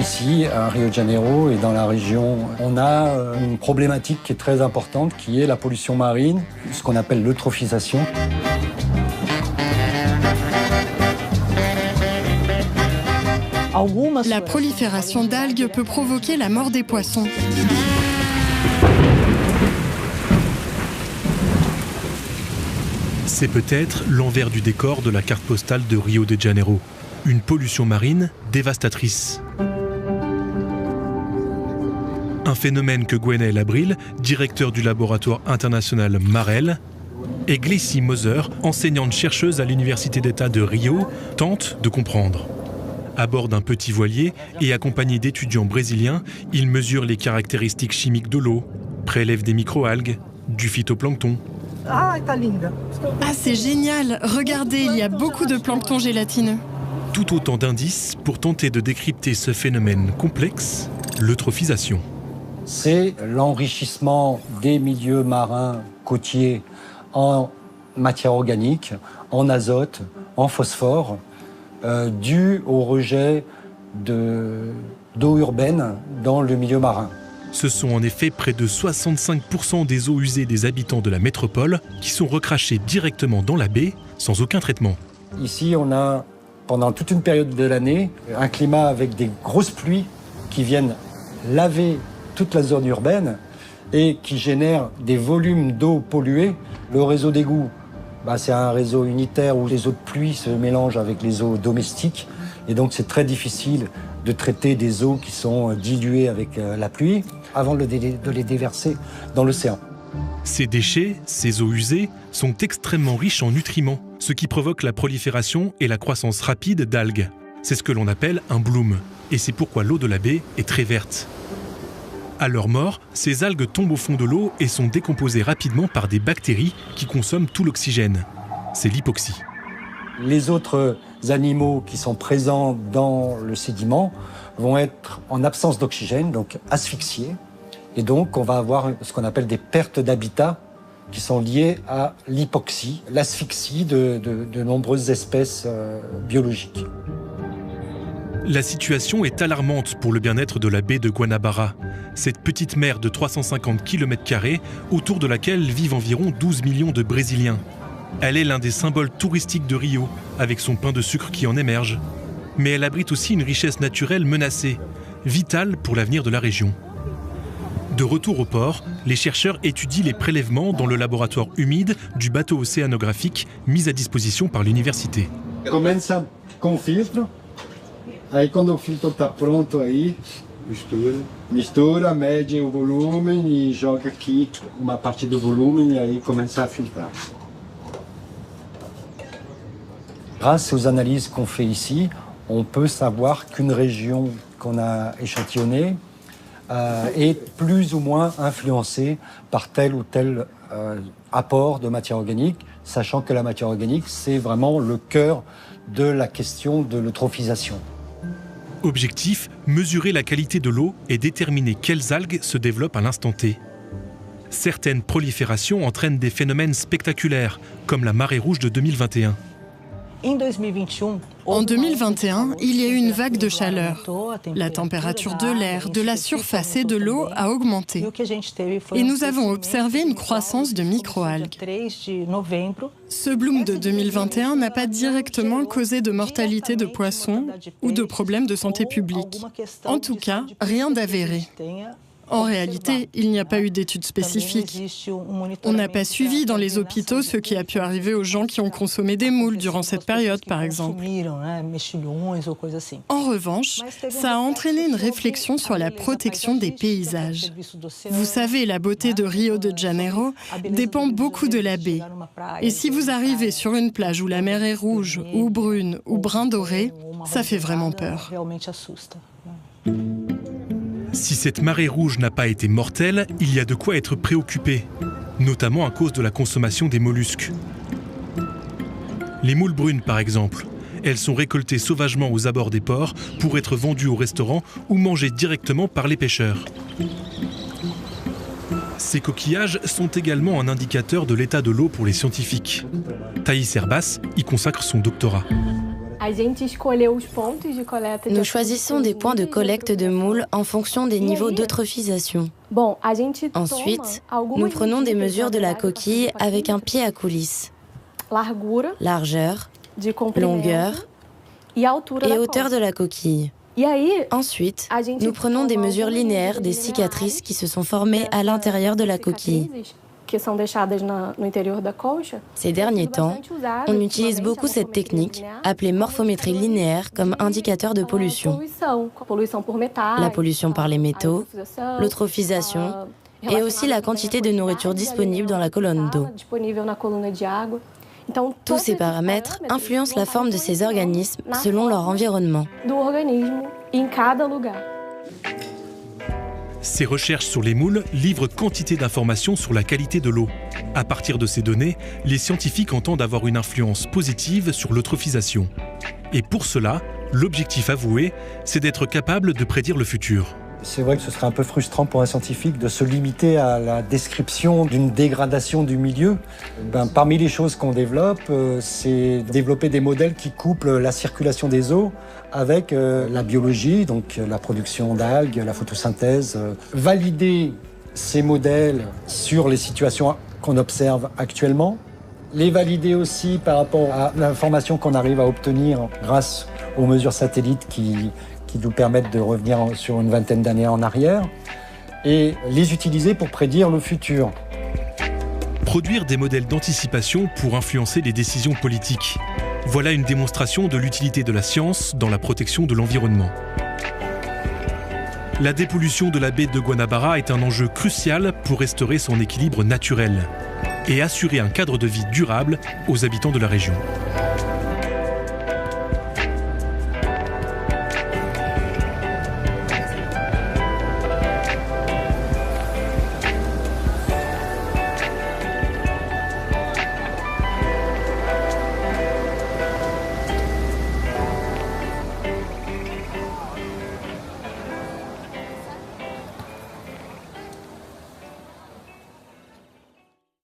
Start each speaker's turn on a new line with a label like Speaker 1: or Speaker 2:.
Speaker 1: Ici, à Rio de Janeiro et dans la région, on a une problématique qui est très importante, qui est la pollution marine, ce qu'on appelle l'eutrophisation.
Speaker 2: La prolifération d'algues peut provoquer la mort des poissons.
Speaker 3: C'est peut-être l'envers du décor de la carte postale de Rio de Janeiro. Une pollution marine dévastatrice. Un phénomène que Gwenaëlle Abril, directeur du laboratoire international Marel, et Gleisi Moser, enseignante-chercheuse à l'Université d'État de Rio, tentent de comprendre. À bord d'un petit voilier et accompagné d'étudiants brésiliens, ils mesurent les caractéristiques chimiques de l'eau, prélèvent des microalgues, du phytoplancton.
Speaker 2: Ah, c'est génial! Regardez, il y a beaucoup de plancton gélatineux.
Speaker 3: Tout autant d'indices pour tenter de décrypter ce phénomène complexe, l'eutrophisation.
Speaker 1: C'est l'enrichissement des milieux marins côtiers en matière organique, en azote, en phosphore, dû au rejet d'eau urbaine dans le milieu marin.
Speaker 3: Ce sont en effet près de 65% des eaux usées des habitants de la métropole qui sont recrachées directement dans la baie sans aucun traitement.
Speaker 1: Ici, on a, pendant toute une période de l'année, un climat avec des grosses pluies qui viennent laver toute la zone urbaine et qui génèrent des volumes d'eau polluée. Le réseau d'égouts, c'est un réseau unitaire où les eaux de pluie se mélangent avec les eaux domestiques. Et donc, c'est très difficile de traiter des eaux qui sont diluées avec la pluie avant de les déverser dans l'océan.
Speaker 3: Ces déchets, ces eaux usées, sont extrêmement riches en nutriments, ce qui provoque la prolifération et la croissance rapide d'algues. C'est ce que l'on appelle un bloom. Et c'est pourquoi l'eau de la baie est très verte. À leur mort, ces algues tombent au fond de l'eau et sont décomposées rapidement par des bactéries qui consomment tout l'oxygène. C'est l'hypoxie.
Speaker 1: Les autres animaux qui sont présents dans le sédiment vont être en absence d'oxygène, donc asphyxiés. Et donc, on va avoir ce qu'on appelle des pertes d'habitat qui sont liées à l'hypoxie, l'asphyxie de nombreuses espèces biologiques.
Speaker 3: La situation est alarmante pour le bien-être de la baie de Guanabara, cette petite mer de 350 km² autour de laquelle vivent environ 12 millions de Brésiliens. Elle est l'un des symboles touristiques de Rio, avec son pain de sucre qui en émerge. Mais elle abrite aussi une richesse naturelle menacée, vitale pour l'avenir de la région. De retour au port, les chercheurs étudient les prélèvements dans le laboratoire humide du bateau océanographique mis à disposition par l'université.
Speaker 1: Começa com o filtro. Aí quando o filtro está pronto aí, mistura, mede o volume e joga aqui uma parte do volume e aí começa a filtrar. Grâce aux analyses qu'on fait ici, on peut savoir qu'une région qu'on a échantillonnée est plus ou moins influencée par tel ou tel apport de matière organique, sachant que la matière organique, c'est vraiment le cœur de la question de l'eutrophisation.
Speaker 3: Objectif, mesurer la qualité de l'eau et déterminer quelles algues se développent à l'instant T. Certaines proliférations entraînent des phénomènes spectaculaires, comme la marée rouge de 2021.
Speaker 2: En 2021, il y a eu une vague de chaleur. La température de l'air, de la surface et de l'eau a augmenté. Et nous avons observé une croissance de microalgues. Ce bloom de 2021 n'a pas directement causé de mortalité de poissons ou de problèmes de santé publique. En tout cas, rien d'avéré. En réalité, il n'y a pas eu d'études spécifiques. On n'a pas suivi dans les hôpitaux ce qui a pu arriver aux gens qui ont consommé des moules durant cette période, par exemple. En revanche, ça a entraîné une réflexion sur la protection des paysages. Vous savez, la beauté de Rio de Janeiro dépend beaucoup de la baie. Et si vous arrivez sur une plage où la mer est rouge, ou brune, ou brun doré, ça fait vraiment peur.
Speaker 3: Si cette marée rouge n'a pas été mortelle, il y a de quoi être préoccupé, notamment à cause de la consommation des mollusques. Les moules brunes, par exemple, elles sont récoltées sauvagement aux abords des ports pour être vendues au restaurant ou mangées directement par les pêcheurs. Ces coquillages sont également un indicateur de l'état de l'eau pour les scientifiques. Thaïs Herbas y consacre son doctorat.
Speaker 4: Nous choisissons des points de collecte de moules en fonction des niveaux d'eutrophisation. Ensuite, nous prenons des mesures de la coquille avec un pied à coulisse, largeur, longueur et hauteur de la coquille. Ensuite, nous prenons des mesures linéaires des cicatrices qui se sont formées à l'intérieur de la coquille. Ces derniers temps, on utilise beaucoup cette technique, appelée morphométrie linéaire, comme indicateur de pollution. La pollution par les métaux, l'eutrophisation et aussi la quantité de nourriture disponible dans la colonne d'eau. Tous ces paramètres influencent la forme de ces organismes selon leur environnement.
Speaker 3: Ces recherches sur les moules livrent quantité d'informations sur la qualité de l'eau. À partir de ces données, les scientifiques entendent avoir une influence positive sur l'eutrophisation. Et pour cela, l'objectif avoué, c'est d'être capable de prédire le futur.
Speaker 1: C'est vrai que ce serait un peu frustrant pour un scientifique de se limiter à la description d'une dégradation du milieu. Parmi les choses qu'on développe, c'est développer des modèles qui couplent la circulation des eaux avec la biologie, donc la production d'algues, la photosynthèse. Valider ces modèles sur les situations qu'on observe actuellement. Les valider aussi par rapport à l'information qu'on arrive à obtenir grâce aux mesures satellites qui nous permettent de revenir sur une vingtaine d'années en arrière, et les utiliser pour prédire le futur.
Speaker 3: Produire des modèles d'anticipation pour influencer les décisions politiques. Voilà une démonstration de l'utilité de la science dans la protection de l'environnement. La dépollution de la baie de Guanabara est un enjeu crucial pour restaurer son équilibre naturel et assurer un cadre de vie durable aux habitants de la région.